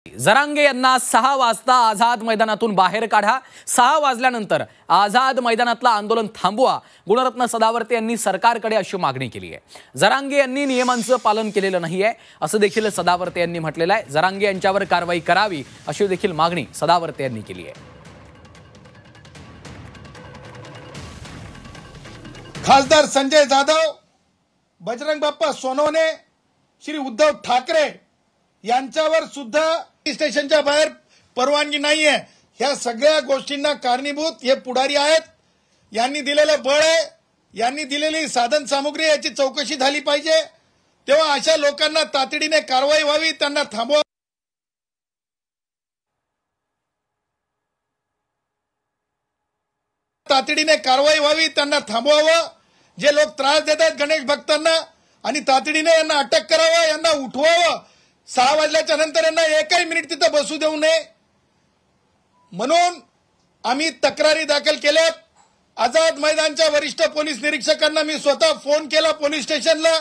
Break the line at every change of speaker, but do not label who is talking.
जरांगे यांना 6 वाजता आझाद मैदानातून बाहेर काढा। 6 वाजल्यानंतर आझाद मैदानातलं आंदोलन थांबवा। गुणरत्न सदावर्ते यांनी सरकारकडे अशी मागणी केली आहे। जरांगे यांनी नियमांचं पालन केलेलं नाहीये असं देखील सदावर्ते यांनी म्हटलेलं आहे। जरांगे यांच्यावर कारवाई करावी अशी देखील मागणी सदावर्ते यांनी केली आहे।
खासदार संजय जाधव, बजरंग बाप्पा सोनवणे, श्री उद्धव ठाकरे यांच्यावर सुद्धा स्टेशनच्या बाहेर परवानगी नाहीये। ह्या सगळ्या गोष्टींना कारणीभूत हे पुढारी आहेत। यांनी दिलेलं बळ आहे, यांनी दिलेली साधन सामुग्री याची चौकशी झाली पाहिजे। तेव्हा अशा लोकांना तातडीने कारवाई व्हावी, त्यांना थांबवा तातडीने कारवाई व्हावी, त्यांना थांबवावं। जे लोक त्रास देत आहेत गणेश भक्तांना आणि तातडीने यांना अटक करावं, यांना उठवावं। 6 वाजल्याच्या नंतर यांना एकही मिनिट तिथे बसू देऊ नये म्हणून आम्ही तक्रारी दाखल केल्यात। आझाद मैदानच्या वरिष्ठ पोलीस निरीक्षकांना मी स्वतः फोन केला पोलीस स्टेशनला।